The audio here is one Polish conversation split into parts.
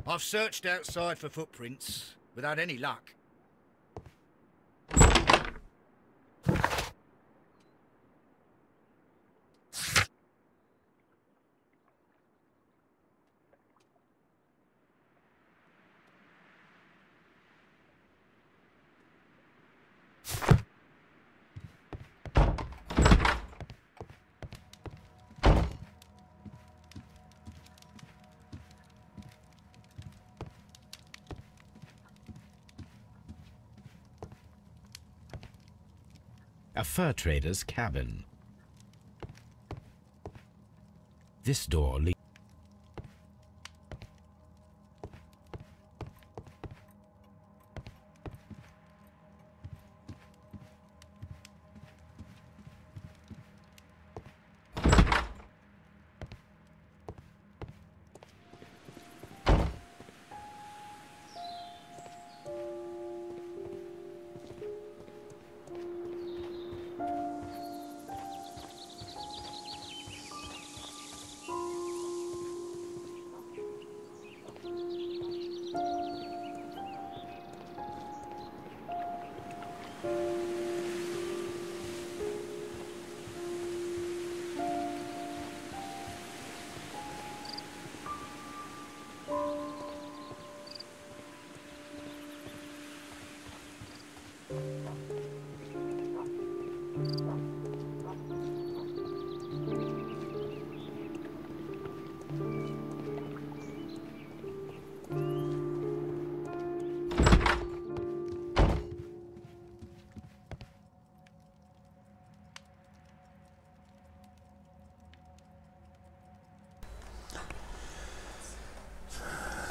I've searched outside for footprints without any luck. A fur trader's cabin. This door leads.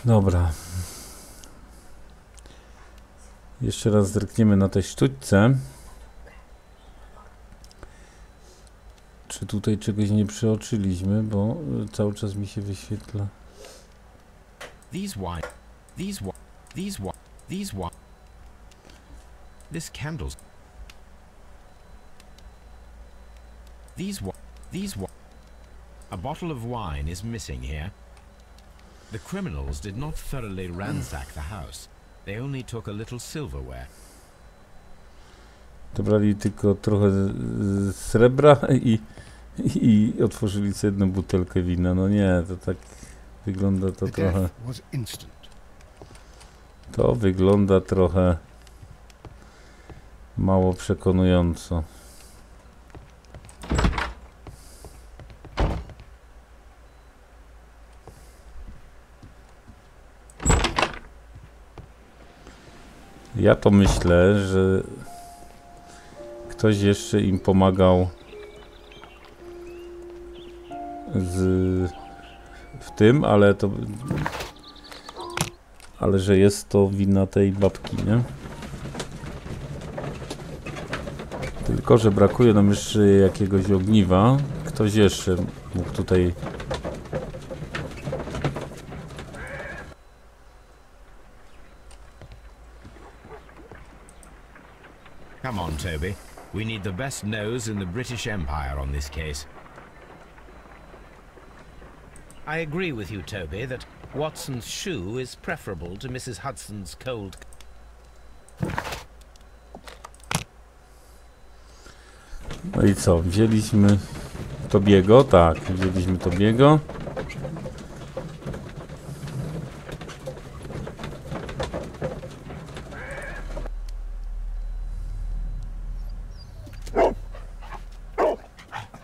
Dobra. Jeszcze raz zerkniemy na tej sztućce. Czy tutaj czegoś nie przeoczyliśmy, bo cały czas mi się wyświetla. A bottle of wine is missing here. The criminals did not thoroughly ransack the house. They only took a little silverware. Dobrali tylko trochę srebra i otworzyli sobie jedną butelkę wina. No nie, to tak wygląda to trochę. To wygląda trochę mało przekonująco. Ja to myślę, że ktoś jeszcze im pomagał w tym, ale że jest to wina tej babki, nie? Tylko że brakuje nam jeszcze jakiegoś ogniwa. Ktoś jeszcze mógł tutaj. Come on, Toby. We need the best nose in the British Empire on this case. I agree with you, Toby, that Watson's shoe is preferable to Mrs. Hudson's cold. No i co? Wzięliśmy Tobiego? Tak, wzięliśmy Tobiego.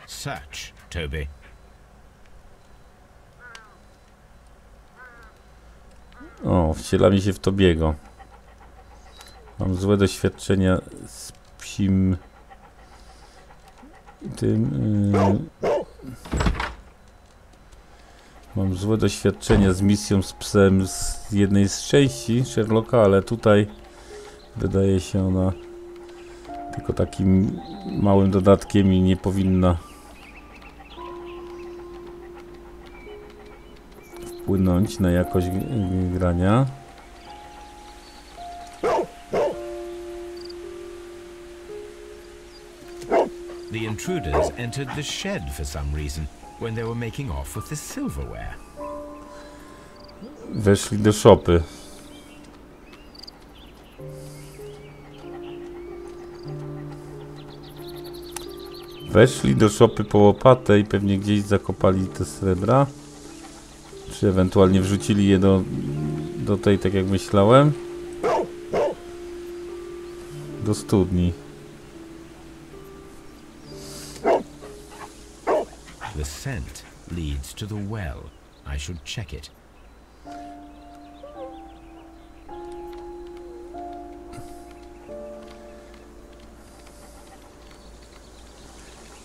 Search, Toby. O, wcielamy się w Tobiego. Mam złe doświadczenia z psim mam złe doświadczenia z misją z psem z jednej z części Sherlocka, ale tutaj wydaje się ona tylko takim małym dodatkiem i nie powinna wpłynąć na jakość grania. The intruders entered the shed for some reason when they were making off with the silverware. Weszli do szopy. Weszli do szopy po łopatę i pewnie gdzieś zakopali te srebra. Czy ewentualnie wrzucili je do tej, tak jak myślałem. Do studni. The scent leads to the well. I should check it.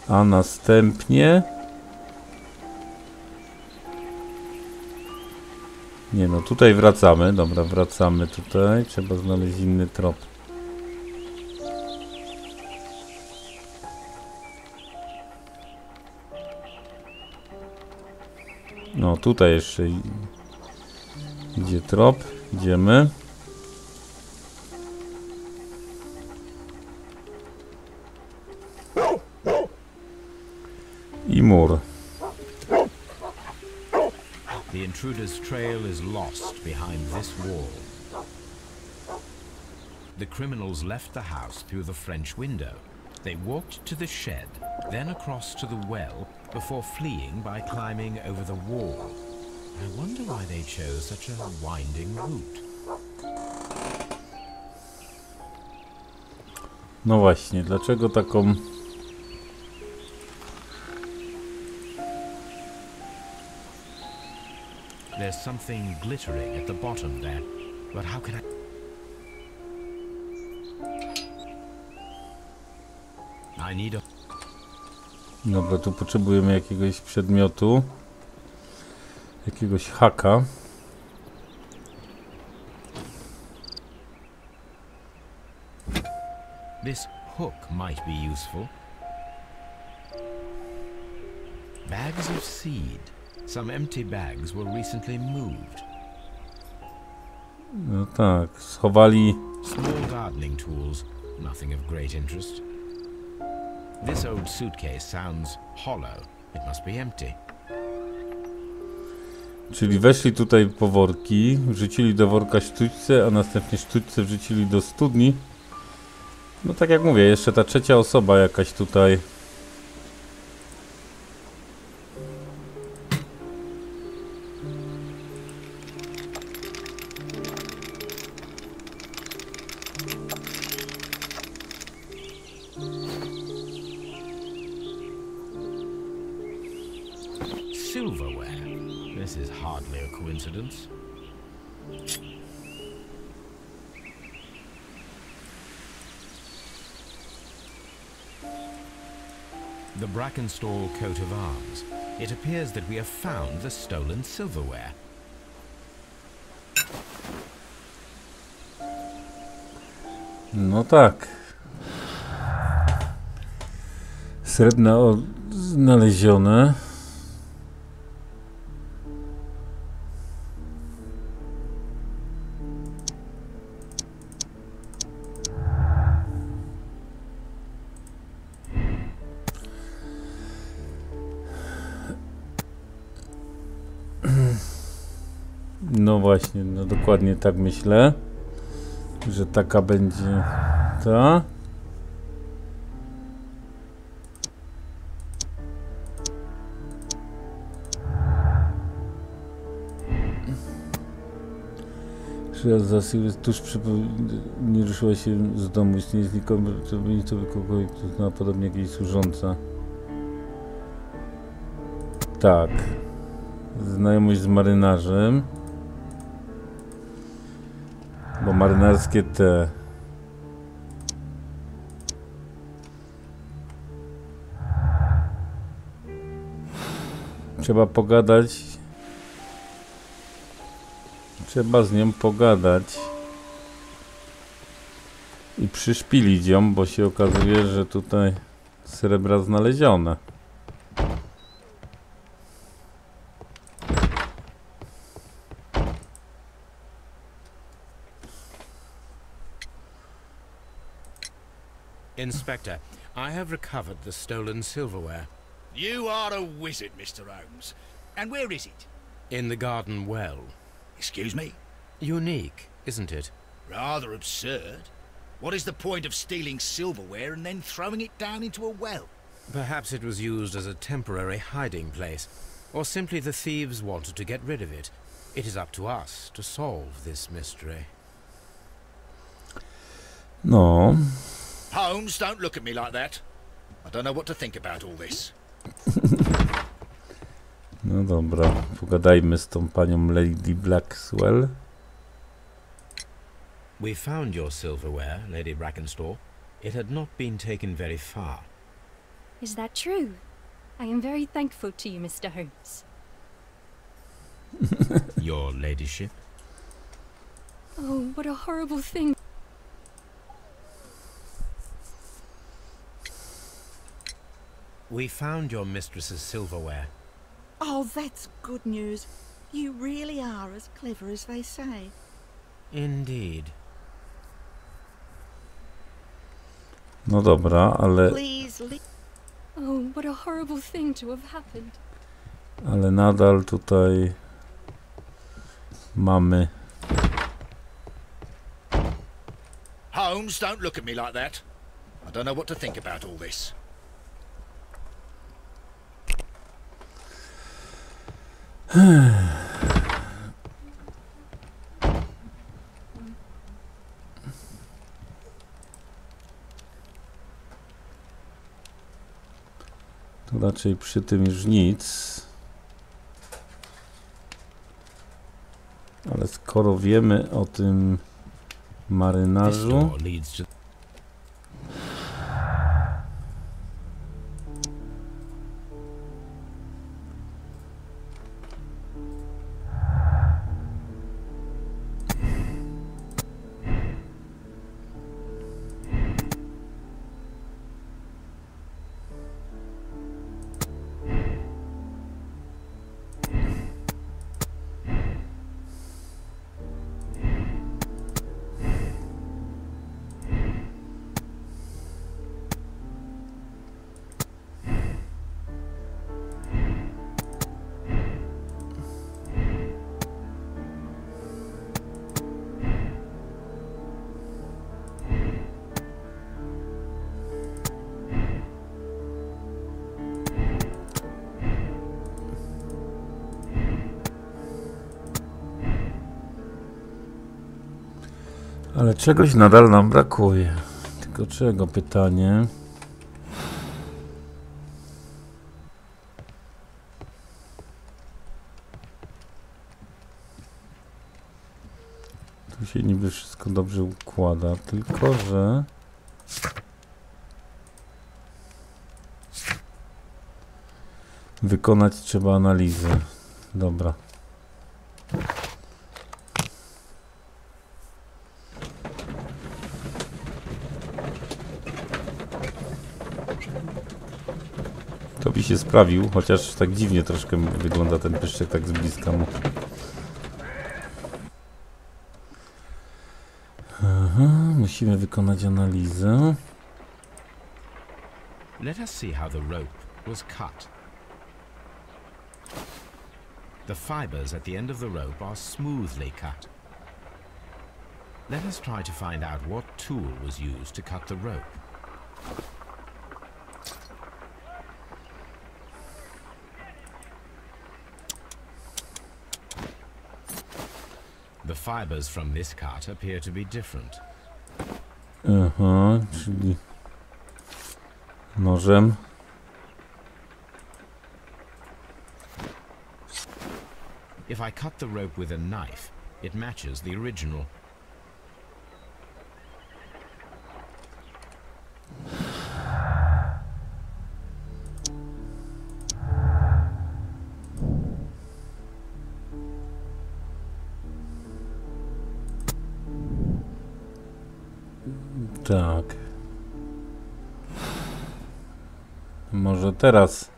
A następnie... Nie no, tutaj wracamy. Dobra, wracamy tutaj. Trzeba znaleźć inny trop. No, tutaj jeszcze idzie trop. Idziemy. I mur. The intruder's trail is lost behind this wall. The criminals left the house through the French window. They walked to the shed, then across to the well, before fleeing by climbing over the wall. I wonder why they chose such a winding route. No właśnie, dlaczego taką... There's something glittering at the bottom there, but how can I... I need a... Dobra, tu potrzebujemy jakiegoś przedmiotu. Jakiegoś haka. This hook might be useful. Bags of seed. Some empty bags were recently moved. No tak, schowali... Small gardening tools, nothing of great interest. This old suitcase sounds hollow. It must be empty. Czyli weszli tutaj po worki, wrzucili do worka sztućce, a następnie sztućce wrzucili do studni. No tak jak mówię, jeszcze ta trzecia osoba jakaś tutaj... Silverware. This is hardly a coincidence. The Brackenstall coat of arms. It appears that we have found the stolen silverware. No tak. Srebrne znalezione. No właśnie, no dokładnie tak myślę, że taka będzie ta. Tuż przy... nie ruszyła się z domu, istnieje znikomy, żeby nic sobie kogoś, kto zna podobnie jakiejś służąca. Tak. Znajomość z marynarzem. Bo marynarskie te... Trzeba pogadać. Trzeba z nią pogadać. I przyszpilić ją, bo się okazuje, że tutaj srebra znalezione. Inspector, I have recovered the stolen silverware. You are a wizard, Mr. Holmes. And where is it? In the garden well. Excuse me? Unique, isn't it? Rather absurd. What is the point of stealing silverware and then throwing it down into a well? Perhaps it was used as a temporary hiding place, or simply the thieves wanted to get rid of it. It is up to us to solve this mystery. No. Holmes, don't look at me like that. I don't know what to think about all this. No dobra, pogadajmy z tą panią Lady Blackwell. We found your silverware, Lady Brackenstall. It had not been taken very far. Is that true? I am very thankful to you, Mr. Holmes. Your ladyship? Oh, what a horrible thing. We found your mistress's silverware. Oh, that's good news. You really are as clever as they say. Indeed. No dobra, ale Oh, what a horrible thing to have happened. nadal tutaj mamy. Holmes, don't look at me like that. I don't know what to think about all this. Tu raczej przy tym już nic. Ale skoro wiemy o tym marynarzu, ale czegoś nadal nam brakuje. Tylko czego pytanie? Tu się niby wszystko dobrze układa, tylko że wykonać trzeba analizę. Dobra. To by się sprawił, chociaż tak dziwnie troszkę wygląda ten pyszczek tak z bliska mu. Aha, musimy wykonać analizę. Let us see how the rope was cut. The fibers at the end of the rope are smoothly cut. Let us try to find out what tool was used to cut the rope. The fibers from this cut appear to be different. Aha, czyli nożem. If I cut the rope with a knife, it matches the original. Tak. Może teraz.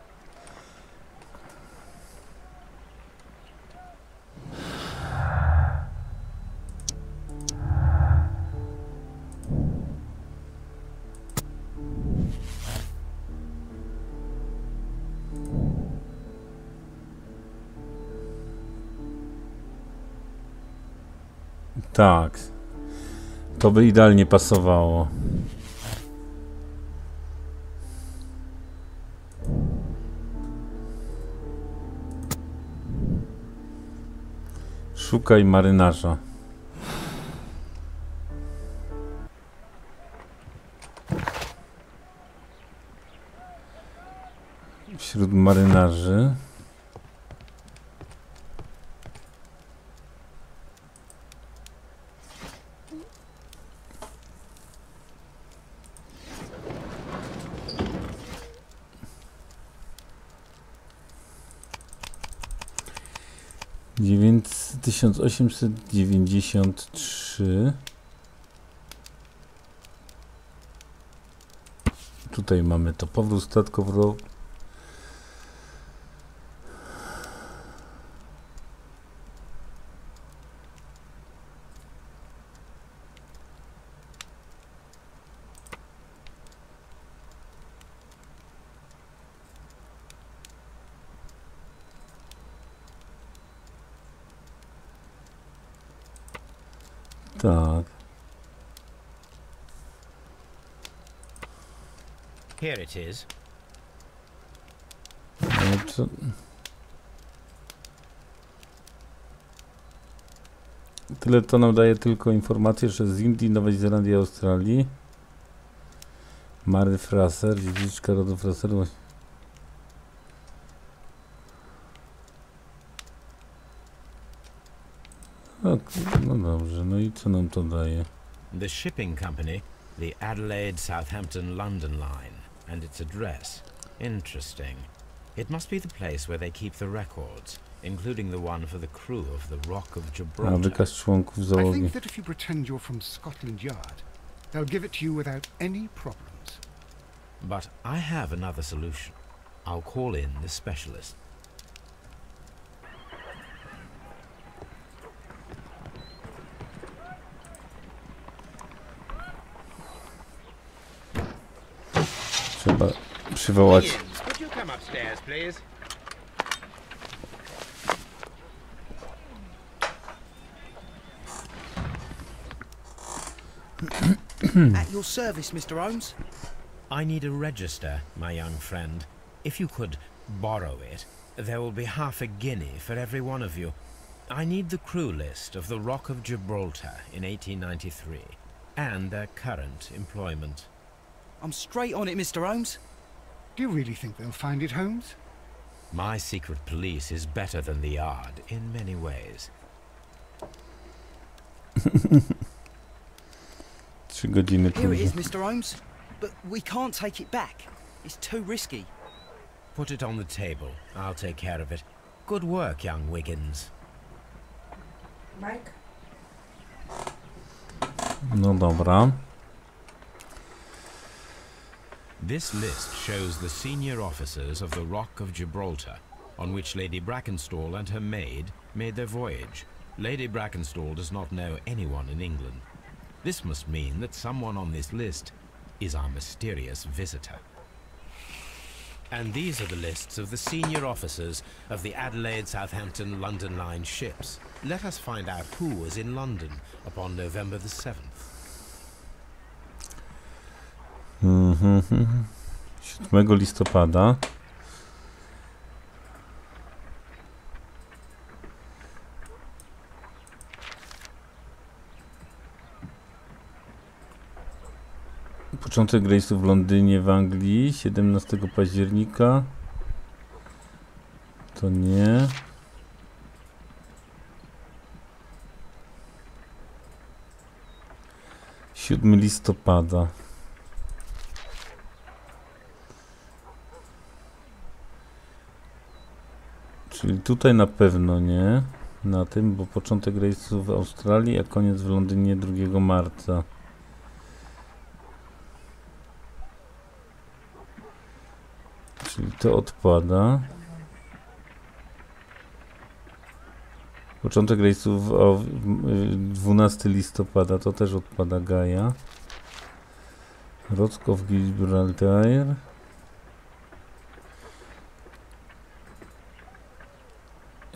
Tak. To by idealnie pasowało. Szukaj marynarza. Wśród marynarzy. Dziewięć 1893. Tutaj mamy to powrót statków do... Tak. Here it is. Co? Tyle to nam daje tylko informację, że z Indii, Nowej Zelandii i Australii. Mary Fraser, dziedziczka rodu Fraserów. No dobrze, no i co nam to daje? The shipping company, the Adelaide, Southampton, London line, and its address. Interesting. It must be the place where they keep the records, including the one for the crew of the Rock of A Gibraltar. wykaz członków I załogi. think that if you pretend you're from Scotland Yard, they'll give it to you without any problems. But I have another solution. I'll call in the specialist. Trzeba przywołać. Could you come upstairs, please? At your service, Mr. Holmes. I need a register, my young friend. If you could borrow it, there will be half a guinea for every one of you. I need the crew list of the Rock of Gibraltar in 1893, and their current employment. I'm straight on it, Mr. Holmes. Do you really think they'll find it, Holmes? My secret police is better than the Yard in many ways. 3 godziny Here it is, później. Mr. Holmes. But we can't take it back. It's too risky. Put it on the table. I'll take care of it. Good work, young Wiggins. Mike? No dobra. This list shows the senior officers of the Rock of Gibraltar, on which Lady Brackenstall and her maid made their voyage. Lady Brackenstall does not know anyone in England. This must mean that someone on this list is our mysterious visitor. And these are the lists of the senior officers of the Adelaide, Southampton, London line ships. Let us find out who was in London upon November the 7th. 7 listopada. Początek rejsu w Londynie w Anglii 17 października. To nie. Siódmy listopada. Czyli tutaj na pewno nie. Na tym, bo początek rejsu w Australii, a koniec w Londynie 2 marca. Czyli to odpada. Początek rejsu w 12 listopada, to też odpada Gaja. Rock of Gibraltar.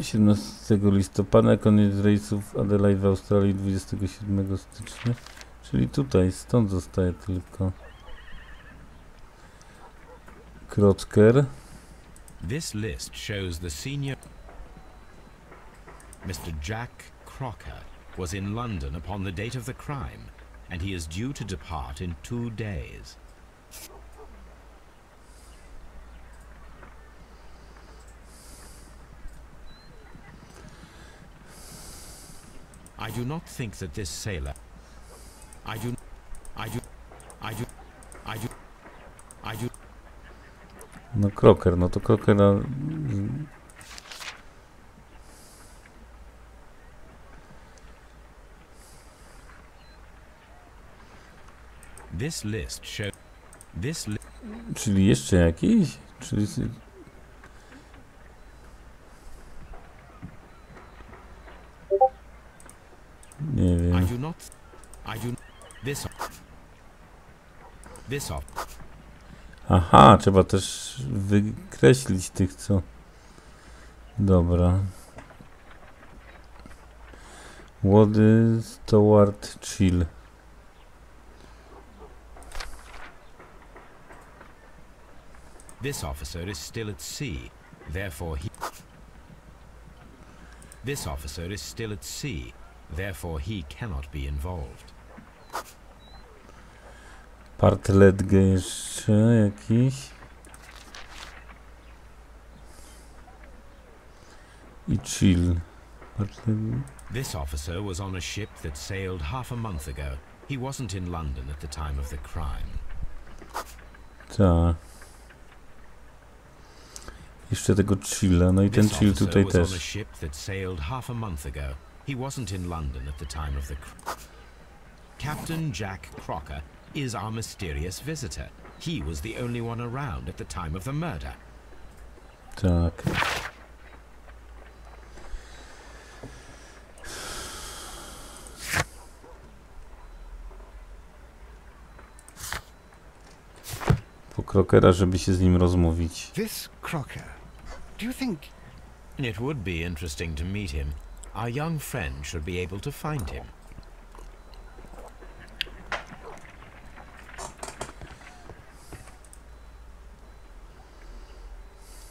17 listopada, koniec rejsów Adelaide w Australii 27 stycznia. Czyli tutaj, stąd zostaje tylko Krocker. This list shows the senior Mr. Jack Crocker was in London upon the date of the crime, and he is due to depart in 2 days. I do not think that this sailor No Crocker, no to Crockera... This list shows Czyli jeszcze jakiś? Czyli... Nie wiem. Aha, trzeba też wykreślić tych, co... Dobra. Łody Stewart Chill. This officer is still at sea, therefore he cannot be involved. Partledge jeszcze jakiś. I Chill. This officer was on a ship that sailed half a month ago. He wasn't in London at the time of the crime. Tak. Jeszcze tego Chilla, no i ten Chill tutaj też. On a ship that sailed half a month ago. He wasn't in London at the time of the crime. Captain Jack Crocker is our mysterious visitor. He was the only one around at the time of the murder. Tak. Po Crockera, żeby się z nim rozmówić. This Crocker, do you think... It would be interesting to meet him. Our young friend should be able to find him.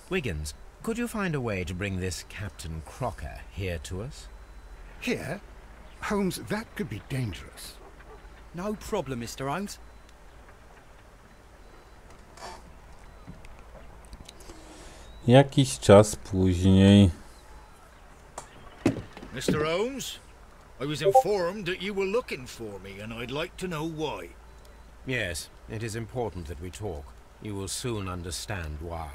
Wiggins, could you find a way to bring this Captain Crocker here to us? Here? Holmes, that could be dangerous. No problem, Mr. Holmes. Jakiś czas później. Mr. Holmes, I was informed that you were looking for me, and I'd like to know why. Yes, it is important that we talk. You will soon understand why.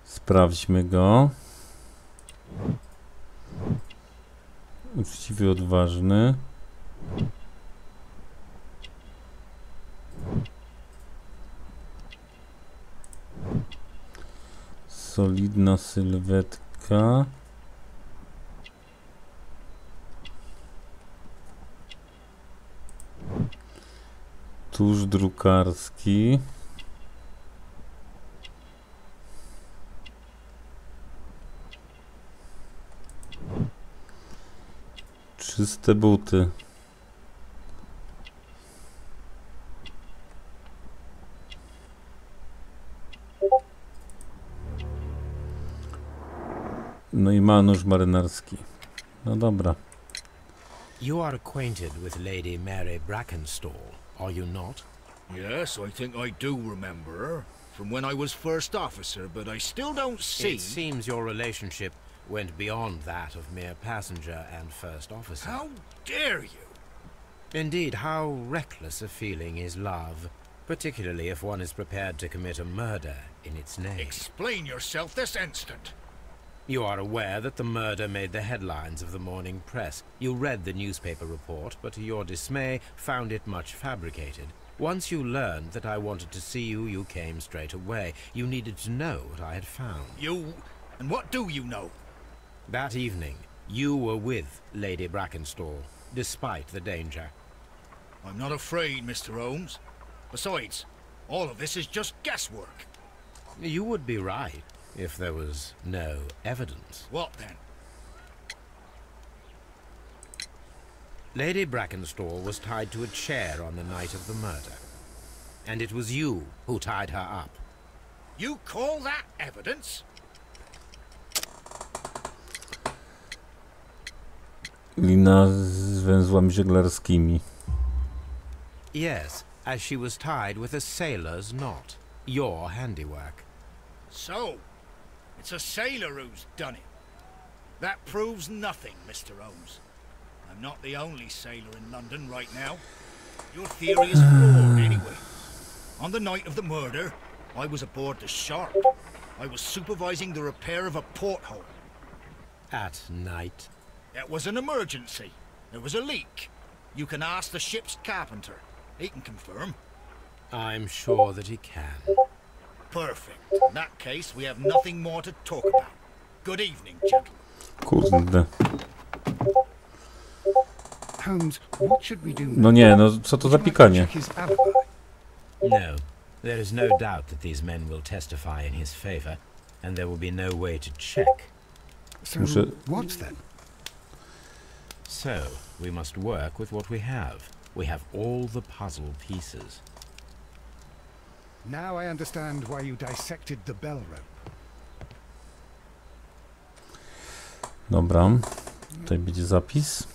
Sprawdźmy go. Uczciwy, odważny. Solidna sylwetka. Tusz drukarski. Czyste buty. No i ma nóż marynarski. No dobra. You are acquainted with Lady Mary Brackenstall, are you not? Yes, I think I do remember her, from when I was first officer, but I still don't see... It seems your relationship went beyond that of mere passenger and first officer. How dare you? Indeed, how reckless a feeling is love, particularly if one is prepared to commit a murder in its name. Explain yourself this instant. You are aware that the murder made the headlines of the morning press. You read the newspaper report, but to your dismay, found it much fabricated. Once you learned that I wanted to see you, you came straight away. You needed to know what I had found. You... and what do you know? That evening, you were with Lady Brackenstall, despite the danger. I'm not afraid, Mr. Holmes. Besides, all of this is just guesswork. You would be right if there was no evidence. What then? Lady Brackenstall was tied to a chair on the night of the murder. And it was you who tied her up. You call that evidence? Lina z węzłami żeglarskimi. Yes, as she was tied with a sailor's knot. Your handiwork. So, it's a sailor who's done it. That proves nothing, Mr. Holmes. I'm not the only sailor in London right now. Your theory is flawed anyway. On the night of the murder, I was aboard the Shark. I was supervising the repair of a porthole. At night? It was an emergency. There was a leak. You can ask the ship's carpenter. He can confirm. I'm sure that he can. Perfect. In that case, we have nothing more to talk about. Good evening, gentlemen. Kurde. Holmes, what should we do now? No nie, no co to za pikanie? Check his alibi. No, there is no doubt that these men will testify in his favor, and there will be no way to check. So, Muszę- what then? So, we must work with what we have. We have all the puzzle pieces. Now I understand why you dissected the bell rope. Dobra. Tutaj będzie zapis.